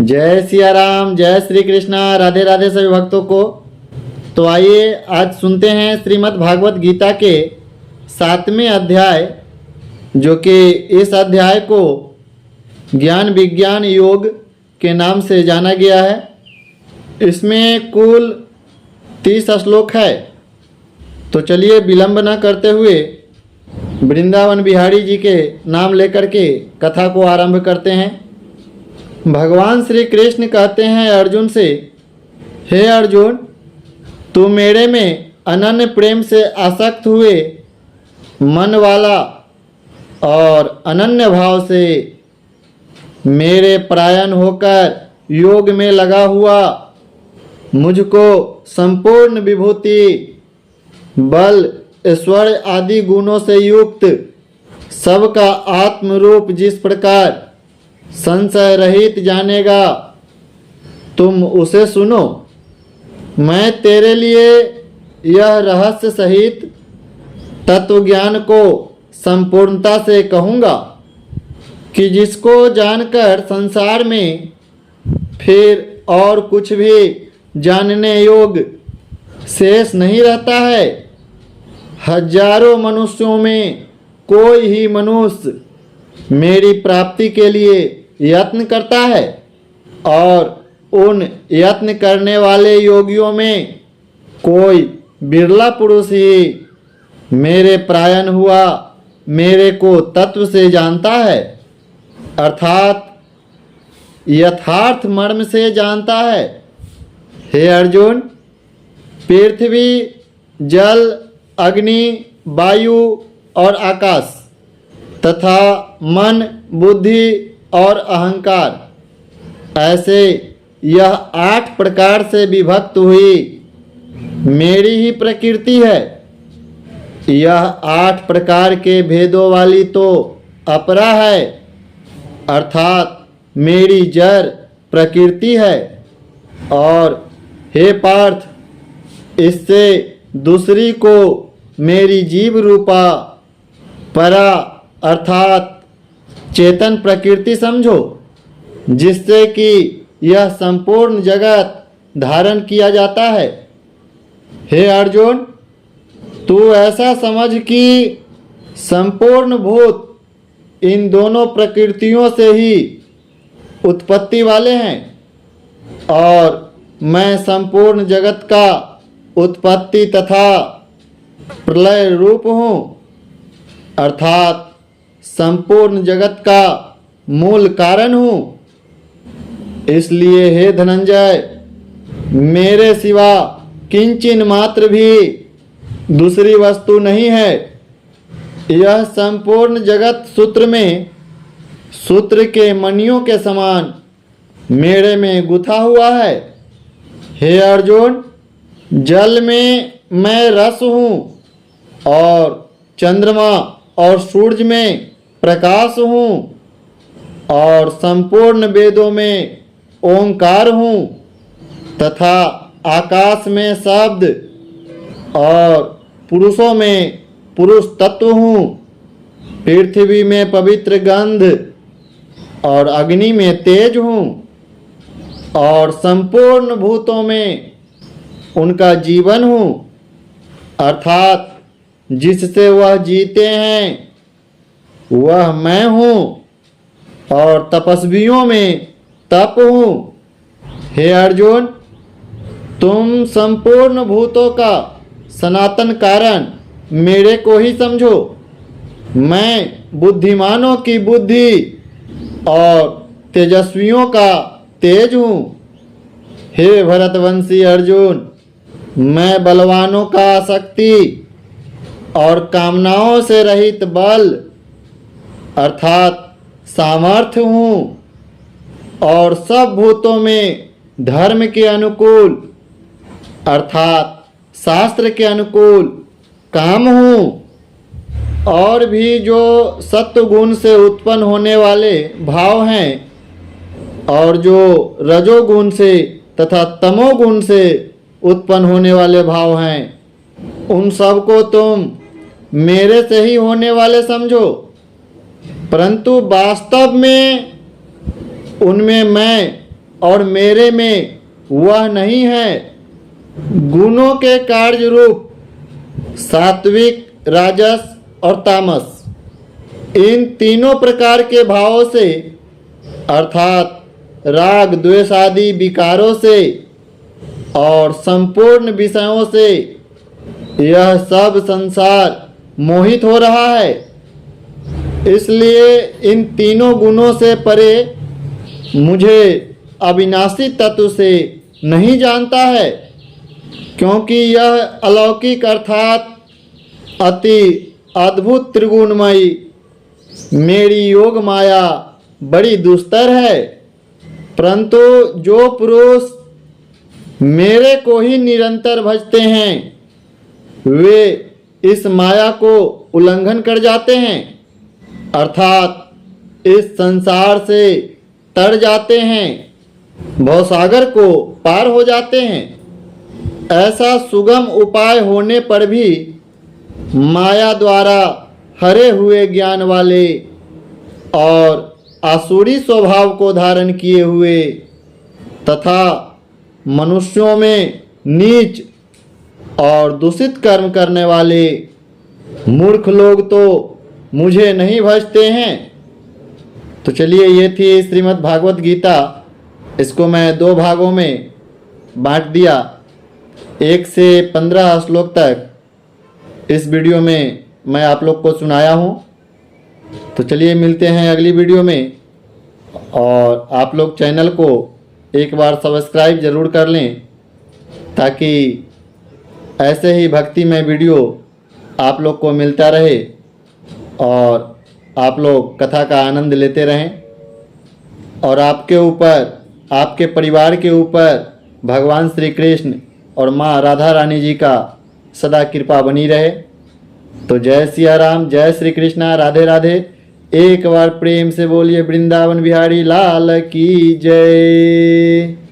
जय सिया राम, जय श्री कृष्णा, राधे राधे सभी भक्तों को। तो आइए आज सुनते हैं श्रीमद् भागवत गीता के 7वें अध्याय, जो कि इस अध्याय को ज्ञान विज्ञान योग के नाम से जाना गया है। इसमें कुल 30 श्लोक है। तो चलिए विलंब न करते हुए वृंदावन बिहारी जी के नाम लेकर के कथा को आरंभ करते हैं। भगवान श्री कृष्ण कहते हैं अर्जुन से, हे अर्जुन, तू मेरे में अनन्य प्रेम से आसक्त हुए मन वाला और अनन्य भाव से मेरे परायण होकर योग में लगा हुआ मुझको संपूर्ण विभूति, बल, ऐश्वर्य आदि गुणों से युक्त सबका आत्मरूप जिस प्रकार संशय रहित जानेगा, तुम उसे सुनो। मैं तेरे लिए यह रहस्य सहित तत्व ज्ञान को संपूर्णता से कहूँगा कि जिसको जानकर संसार में फिर और कुछ भी जानने योग्य शेष नहीं रहता है। हजारों मनुष्यों में कोई ही मनुष्य मेरी प्राप्ति के लिए यत्न करता है, और उन यत्न करने वाले योगियों में कोई बिरला पुरुष ही मेरे परायण हुआ मेरे को तत्व से जानता है, अर्थात यथार्थ मर्म से जानता है। हे अर्जुन, पृथ्वी, जल, अग्नि, वायु और आकाश तथा मन, बुद्धि और अहंकार, ऐसे यह 8 प्रकार से विभक्त हुई मेरी ही प्रकृति है। यह 8 प्रकार के भेदों वाली तो अपरा है, अर्थात मेरी जड़ प्रकृति है। और हे पार्थ, इससे दूसरी को मेरी जीव रूपा परा अर्थात चेतन प्रकृति समझो, जिससे कि यह संपूर्ण जगत धारण किया जाता है। हे अर्जुन, तू ऐसा समझ कि संपूर्ण भूत इन दोनों प्रकृतियों से ही उत्पत्ति वाले हैं, और मैं संपूर्ण जगत का उत्पत्ति तथा प्रलय रूप हूँ, अर्थात संपूर्ण जगत का मूल कारण हूँ। इसलिए हे धनंजय, मेरे सिवा किंचिन मात्र भी दूसरी वस्तु नहीं है। यह संपूर्ण जगत सूत्र में सूत्र के मणियों के समान मेरे में गुथा हुआ है। हे अर्जुन, जल में मैं रस हूँ, और चंद्रमा और सूर्य में प्रकाश हूँ, और संपूर्ण वेदों में ओंकार हूँ, तथा आकाश में शब्द और पुरुषों में पुरुष तत्व हूँ, पृथ्वी में पवित्र गंध और अग्नि में तेज हूँ, और संपूर्ण भूतों में उनका जीवन हूँ, अर्थात जिससे वह जीते हैं वह मैं हूँ, और तपस्वियों में तप हूँ। हे अर्जुन, तुम संपूर्ण भूतों का सनातन कारण मेरे को ही समझो। मैं बुद्धिमानों की बुद्धि और तेजस्वियों का तेज हूँ। हे भरतवंशी अर्जुन, मैं बलवानों का शक्ति और कामनाओं से रहित बल अर्थात सामर्थ्य हूँ, और सब भूतों में धर्म के अनुकूल अर्थात शास्त्र के अनुकूल काम हूँ। और भी जो सत्व गुण से उत्पन्न होने वाले भाव हैं, और जो रजोगुण से तथा तमोगुण से उत्पन्न होने वाले भाव हैं, उन सब को तुम मेरे से ही होने वाले समझो, परंतु वास्तव में उनमें मैं और मेरे में वह नहीं है। गुणों के कार्य रूप सात्विक, राजस और तामस, इन तीनों प्रकार के भावों से अर्थात राग द्वेष आदि विकारों से और संपूर्ण विषयों से यह सब संसार मोहित हो रहा है। इसलिए इन तीनों गुणों से परे मुझे अविनाशी तत्व से नहीं जानता है, क्योंकि यह अलौकिक अर्थात अति अद्भुत त्रिगुणमयी मेरी योग माया बड़ी दुस्तर है। परंतु जो पुरुष मेरे को ही निरंतर भजते हैं वे इस माया को उल्लंघन कर जाते हैं, अर्थात इस संसार से तर जाते हैं, भवसागर को पार हो जाते हैं। ऐसा सुगम उपाय होने पर भी माया द्वारा हरे हुए ज्ञान वाले और आसुरी स्वभाव को धारण किए हुए तथा मनुष्यों में नीच और दूषित कर्म करने वाले मूर्ख लोग तो मुझे नहीं भजते हैं। तो चलिए, ये थी श्रीमद् भागवत गीता। इसको मैं 2 भागों में बांट दिया, 1 से 15 श्लोक तक इस वीडियो में मैं आप लोग को सुनाया हूँ। तो चलिए मिलते हैं अगली वीडियो में, और आप लोग चैनल को एक बार सब्सक्राइब ज़रूर कर लें, ताकि ऐसे ही भक्तिमय वीडियो आप लोग को मिलता रहे और आप लोग कथा का आनंद लेते रहें, और आपके ऊपर, आपके परिवार के ऊपर भगवान श्री कृष्ण और माँ राधा रानी जी का सदा कृपा बनी रहे। तो जय सिया राम, जय श्री कृष्णा, राधे राधे। एक बार प्रेम से बोलिए वृंदावन बिहारी लाल की जय।